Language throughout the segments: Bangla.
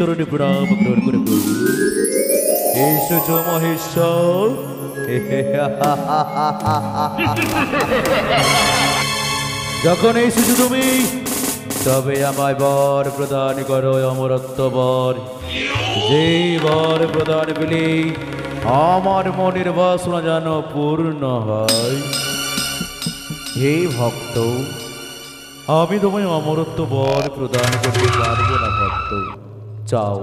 চরণে প্রণাম গ্রহণ করে প্রভু। এসেছো মহেশ্বর, যখন এসেছো তুমি তবে আমায় বর প্রদান করো অমরত্ব বর। যে বর প্রদান পেলে আমার মনের বাসনা যেন পূর্ণ হয়। হে ভক্ত, আমি তোমায় অমরত্ব বর প্রদান করতে পারবো না ভক্ত। চাও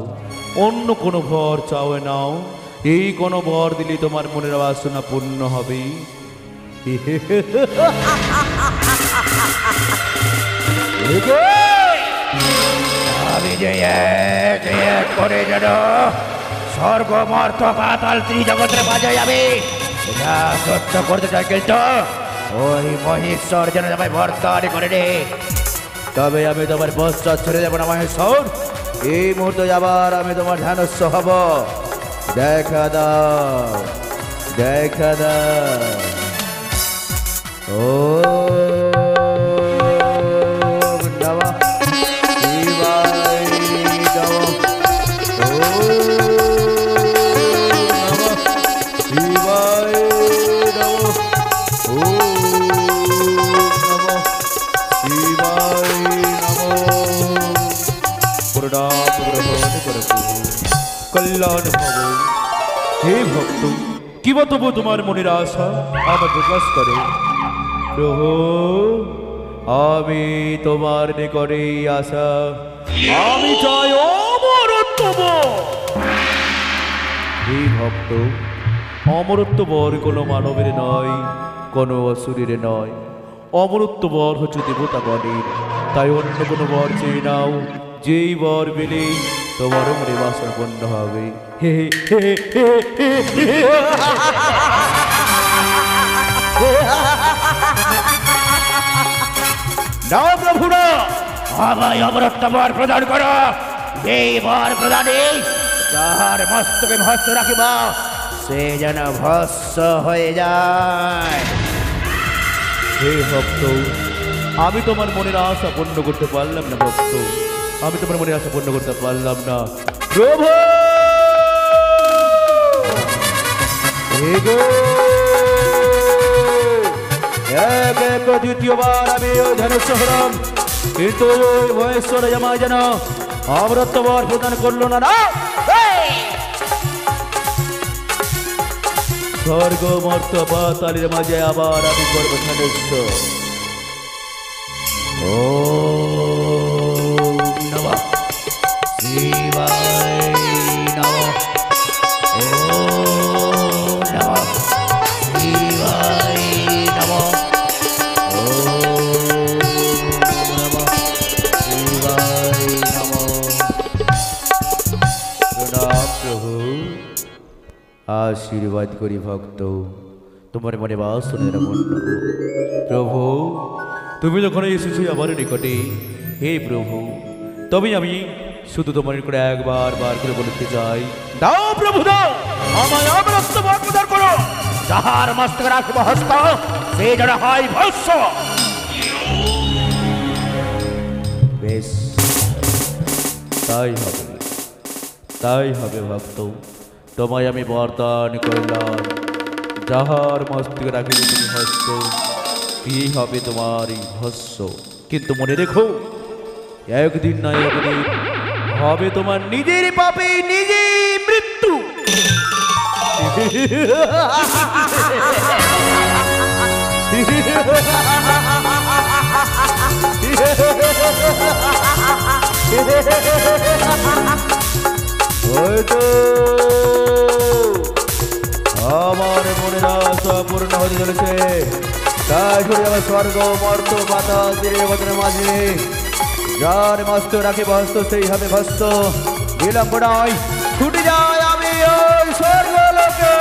অন্য কোনো বর চাও নাও, এই কোনো বর দিলে তোমার মনের বাসনা পূর্ণ হবে। আমি যে এক এক করে যেন স্বর্গ মর্ত পাতাল ত্রিজগতের মাঝে যাবে সেটা সত্য করতে চাই, কিন্তু ওই মহেশ্বর যেন আমায় বরদান করে রে। তবে আমি তোমার পশ্চাৎ ছেড়ে দেবো না মহেশ্বর। এই মুহূর্তে আবার আমি তোমার ধ্যানস্থ হব। দেখা দাও, দেখা দাও। ও কল্যাণ ভব। হে ভক্ত, কি বা তবু তোমার মনের আশা আমার প্রকাশ করো। প্রভু, আমি তোমার নিকটে আশা, আমি চাই অমরত্ব বর। হে ভক্ত, অমরত্ব বর কোনো মানবের নয়, কোনো অসুরের নয়। অমরত্ব বর হচ্ছে দেবতাগণের। তাই অন্য কোনো বর চেয়ে নাও, যেই বর পেলে তোমার মনে বাসনা পূর্ণ হবে। নাও প্রভু না, আমায় অমরত্ব বর প্রদান করো। এই বর প্রদানে যাহার মস্তকে ভস্ম রাখিব সে যেন ভস্ম হয়ে যায়। হে ভক্ত, আমি তোমার মনের আশা পূর্ণ করতে পারলাম না ভক্ত, আমি তোমার মনের আশা পূর্ণ করতে পারলাম না প্রভু। দ্বিতীয়বার আমি ওই ধনুষ্য হলাম, কিন্তু ওই মহেশ্বর আমায় যেন অমরত্ব বর প্রদান করলো না। না, স্বর্গ মর্ত পাতালের মাঝে আবার আমি করব ধনুষ্য। ও নমঃ শিবায় নমঃ, ও নমঃ শিবায় নমঃ, ও নমঃ শিবায় নমঃ। প্রণাম প্রভু, আশীর্বাদ করি ভক্ত, তোমার মনে বাসনা পূর্ণ। প্রভু, তুমি যখন এসেছো আমার নিকটে, হে প্রভু, তবে আমি শুধু তোমার নিকটে একবার বার করে বলতে চাই, দাও প্রভু দাও, আমায় অমরত্ব বর প্রদান করো। যাহার মস্তকে রাখিব হস্ত সে যেন হয় ভস্ম। বেশ, তাই হবে, তাই হবে ভক্ত, তোমায় আমি বরদান করলাম। যাহার মস্তকে রাখিব তুমি হস্ত, কি হবে তোমার এই ভস্ম। কিন্তু মনে রেখো, একদিন না একদিন হবে তোমার নিজের পাপে নিজেই মৃত্যু। হয়তো আমার মনের আশা পূর্ণ হতে চলেছে। তাই ছুটে যাবে স্বর্গ মর্ত পাতাল ত্রিজগতের মাঝে। যার মস্ত রাখে ভস্ত সেই হবে ভস্ত। বিলম্ব নয়, ছুটে যায় আমি ওই স্বর্গলোকে।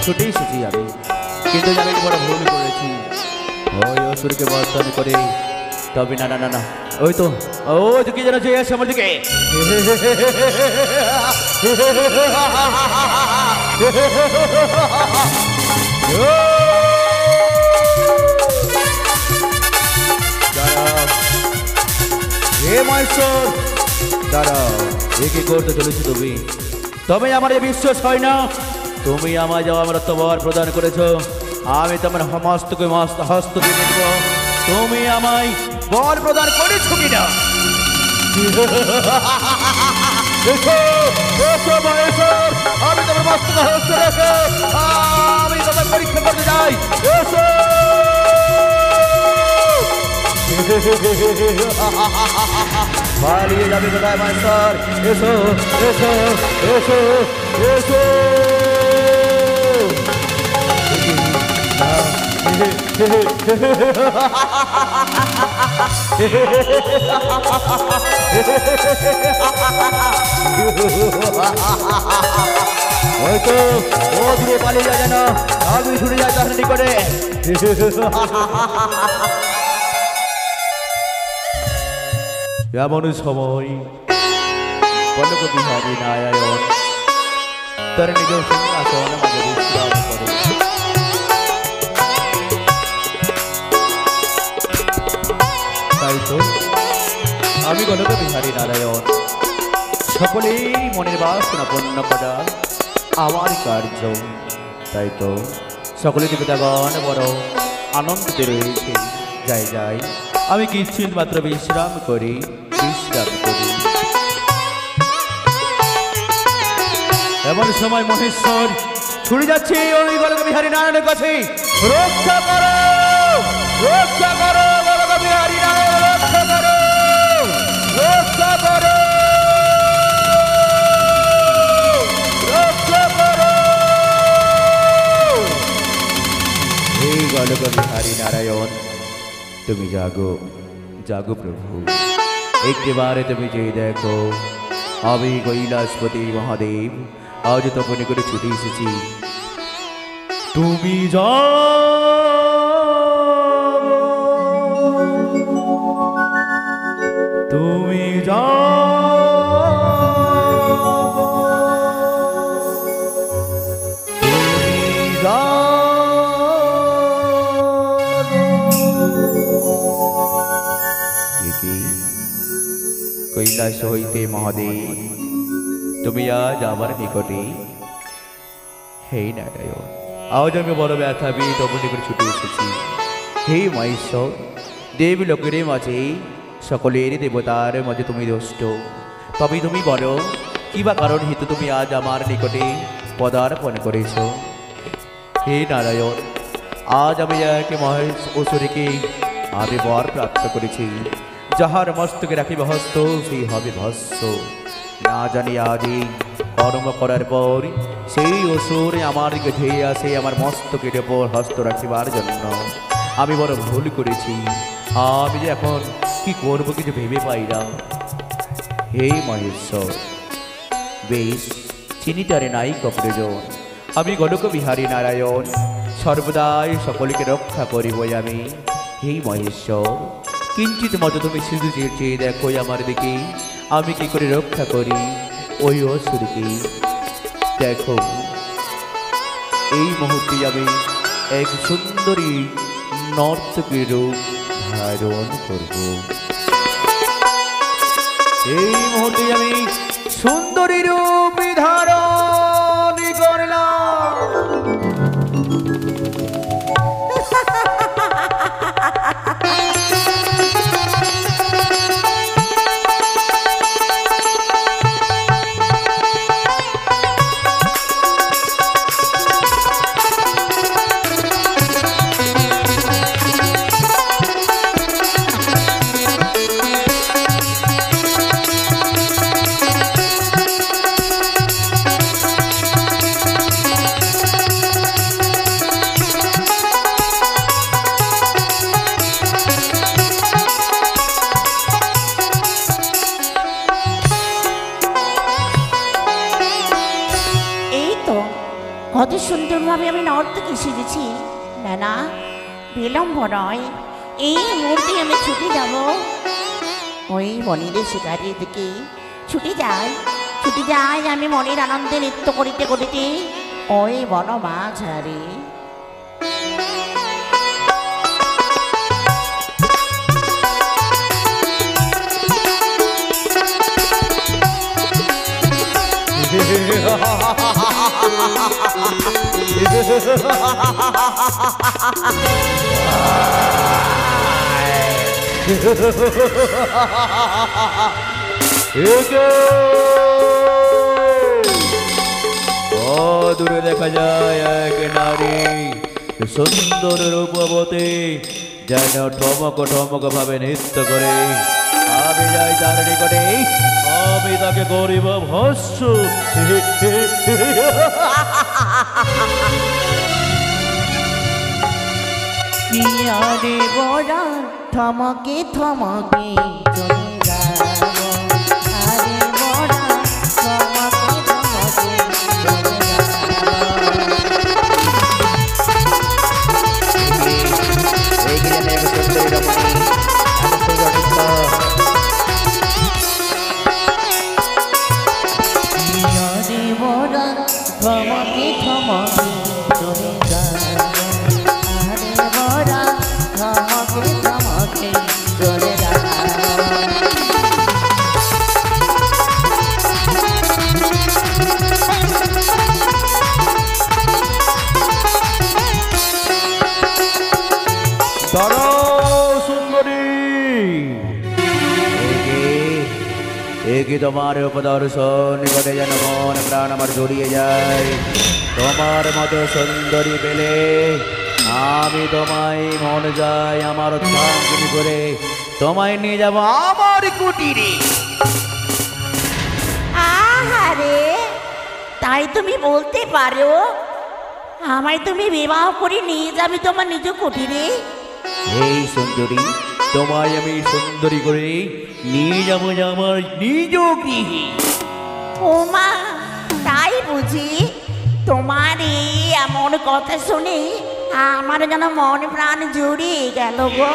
ছুটে এসেছি আমি, কিন্তু আমি বড় ভুল করেছি। ওই অসুরকে বর্তন করে তবে না না না না, ওই তো ওই তো কি যেন যে আসে আমার দিকে। হে মহেশ্বর, দাঁড়াও, এ কি করতে চলেছো তুমি? তবে আমার এ বিশ্বাস হয় না তুমি আমায় যাও আমার তবর প্রদান করেছো। আমি তোমার হস্তকে হস্ত দিয়ে দেখব তুমি আমায় বর প্রদান করেছো কিনা। আমি তোমার মস্তকে হস্ত রেখে আমি তোমার পরীক্ষা করতে যাই। এসো পালিয়ে যাবে কোথায় মাস্টার? এসো এসো এসো এসো। হয়তো ও দূরে পালিয়ে যায় যেন আমি ছুটে যাই তার নিকটে। এমন সময় কনক বিহারী নারায়ণ তার নিজের সিংহাসন মাঝে বিশ্রাম করে। তাই তো আমি কনক বিহারী নারায়ণ সকলেই মনের বাসনা পূর্ণ করা আমার কার্য। তাই তো সকলে দেবতাগণ বড় আনন্দতে রয়েছে। যাই যাই, আমি কিঞ্চিত মাত্র বিশ্রাম করি। এমন সময় মহেশ্বর ছুটে যাচ্ছে ওই কনক বিহারী নারায়ণের কাছে। রক্ষা করো, রক্ষা করো, কনক বিহারী নারায়ণ রক্ষা করো, রক্ষা করো, রক্ষা করো। এই কনক বিহারী নারায়ণ, তুমি জাগো, জাগো প্রভু। একটিবারে তুমি যে দেখো আমি কৈলাসপতি মহাদেব আজ তখন করে ছুটে এসেছি। তুমি তুমি কৈলাস হইতে মহাদেব তুমি আজ আমার নিকটে। হে নারায়ণ, আজ আমি বড় ব্যথা পেয়ে তখন নিকট ছুটে এসেছি। হে মহেশ্বর, দেব লোকের মাঝে সকলের দেবতার মাঝে তুমি দুষ্ট। তবে তুমি বলো কিবা কারণ হেতু তুমি আজ আমার নিকটে পদার্পণ করেছ। হে নারায়ণ, আজ আমি এক মহেশ অসুরীকে আমি বর প্রাপ্ত করেছি। যাহার মস্তকে রাখিব হস্ত সেই হবে ভস্য। না জানি আজই কর্ম করার পর সেই অসুর আমার দিকে ধেয়ে আসে আমার মস্তকের ওপর হস্ত রাখিবার জন্য। আমি বড় ভুল করেছি। আমি যে এখন কি করবো কিছু ভেবে পাই না। হে মহেশ্বর, বেশ চিনিটারে নাই প্রয়োজন। আমি কনক বিহারী নারায়ণ সর্বদাই সকলকে রক্ষা করিব আমি। হে মহেশ্বর, কিঞ্চিত মতো তুমি শুধু চেয়ে দেখো আমার দিকে আমি কি করে রক্ষা করি ওই অসুরকে। দেখো এই মুহূর্তে আমি এক সুন্দরী নর্তকীর রূপ ধারণ করব। এই মুহূর্তে আমি সুন্দরী রূপ ধারণ করলাম। কত সুন্দরভাবে আমি নর্তকী সেজেছি। না না, বিলম্ব নয়, এই মুহূর্তে আমি ছুটে যাব ওই বনের শিকারের দিকে। ছুটে যাই আমি মনের আনন্দে নৃত্য করিতে করিতে ওই বন মাঝারে। দূরে দেখা যায় এক নারী সুন্দর রূপবতী, যেন ঠমক ঠমক ভাবে নৃত্য করে। আমি যাই তার নিকটে, আমি তাকে করিব ভস্য। আরে বড়া থমকে থমকে চলে যাব, আরে বড়া থমকে থমকে চলে থমকে থমকে চলে যাব, আরে বড়া থমকে থমকে চলে যাব। সুন্দরী একে তোমার উপদর্শন করে যেন মন প্রাণ আমার জড়িয়ে যায়। তোমার মতো সুন্দরী পেলে আমি তোমায় মন যাই আমার অর্থাঙ্গিনী করে তোমায় নিয়ে যাব আমার কুটিরে। আহারে, তাই তুমি বলতে পারো আমায় তুমি বিবাহ করে নিয়ে যাবে তোমার নিজ কুটিরে? এই সুন্দরী, তোমায় আমি সুন্দরী করে নিয়ে যাবো আমার নিজ গৃহে। ও মা, তাই বুঝি? তোমার এই এমন কথা শুনে আমার যেন মন প্রাণ জুড়িয়ে গেল গো।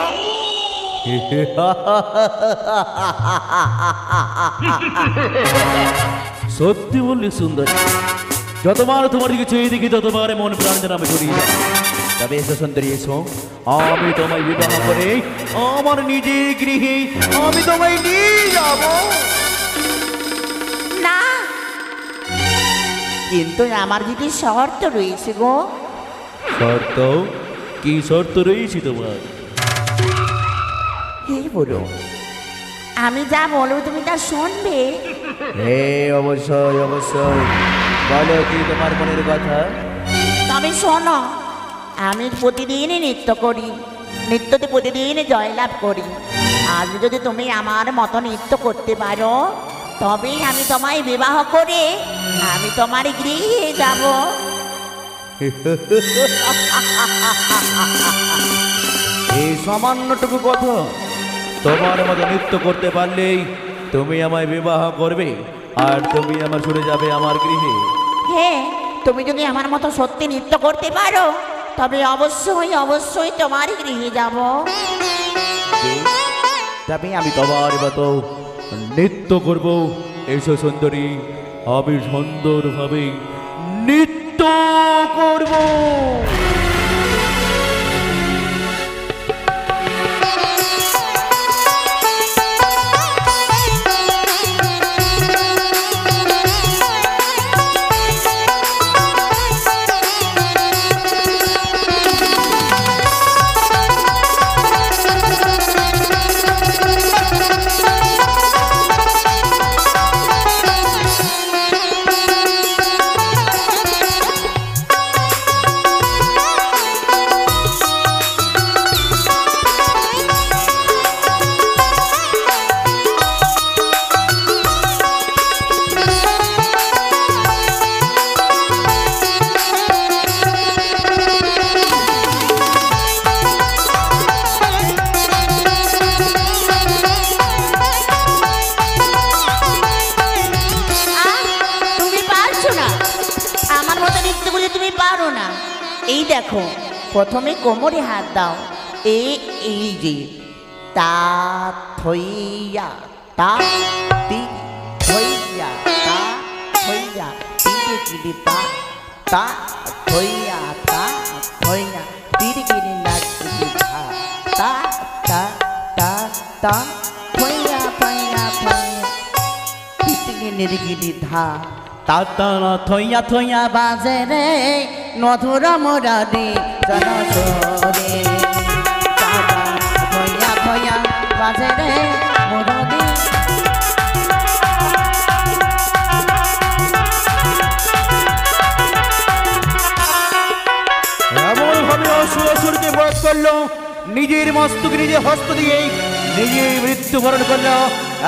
সত্যি বললি সুন্দরী, যতবার তোমার দিকে চেয়ে দেখি ততবার মন প্রাণ যেন আমি জড়িয়ে যায়। তবে এসো সুন্দরী, এসো, আমি তোমায় বিবাহ করে আমার নিজের গৃহে আমি তোমায় নিয়ে যাব। না, কিন্তু আমার যদি শর্ত রয়েছে গো। শর্ত? কি শর্ত রয়েছে তোমার? হে বলো, আমি যা বলবো তুমি তা শুনবে? হে অবশ্যই অবশ্যই, বলো কি তোমার মনের কথা। তবে শোনো, আমি প্রতিদিনই নৃত্য করি, নৃত্যতে প্রতিদিন জয়লাভ করি। আজ যদি তুমি আমার মতো নৃত্য করতে পারো তবেই আমি তোমায় বিবাহ করে আমি তোমার গৃহে যাব। এই সামান্যটুকু কথা, তোমার মতো নৃত্য করতে পারলেই তুমি আমায় বিবাহ করবে আর তুমি আমার সরে যাবে আমার গৃহে। হ্যাঁ, তুমি যদি আমার মতো সত্যি নৃত্য করতে পারো তবে অবশ্যই অবশ্যই তোমার গৃহে যাব। তবে আমি তোমার মতো নৃত্য করব। এসো সুন্দরী, আমি সুন্দরভাবে নৃত্য করব। এই দেখো, প্রথমে কোমরে হাত দাও, এই যে তা থইয়া তা তি থইয়া তা থইয়া তিরে গিরি তা তা থইয়া তা থইয়া তিরে গিরি নাচি ধা তা তা তা তা থইয়া থইয়া থইয়া তিরে গিরি ধা তাতন থইয়া থইয়া বাজে রে মধুর মুরারি জনসরে থইয়া থইয়া বাজে রে মুরারি এমন ভাবে অসুরকে বধ করলো, নিজের মস্তকে নিজে হস্ত দিয়ে নিজে মৃত্যুবরণ করলো।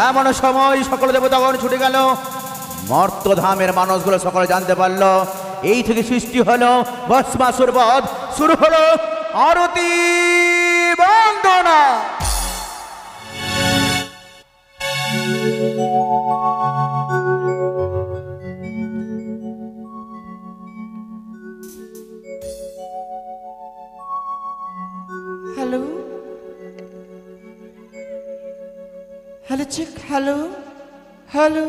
এমন সময় সকল দেবতাগণ ছুটে গেল, মর্তধামের মানুষগুলো সকলে জানতে পারলো এই থেকে সৃষ্টি হলো ভস্মাসুর বধ, শুরু হলো আরতি বন্দনা। Hello hello check hello hello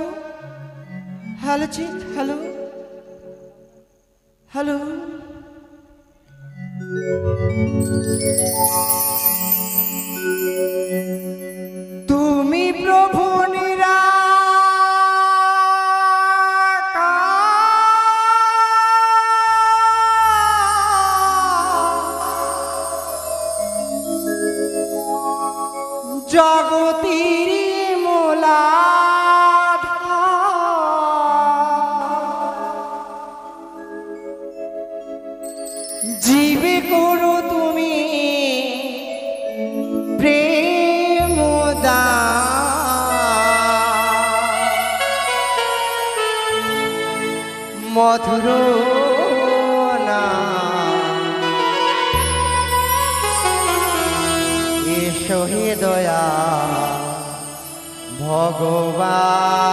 hello check hello hello তুমি প্রভু জগতির মোলা জীবে করো তুমি প্রেম মধুর না এসো হে দয়া ভগবান।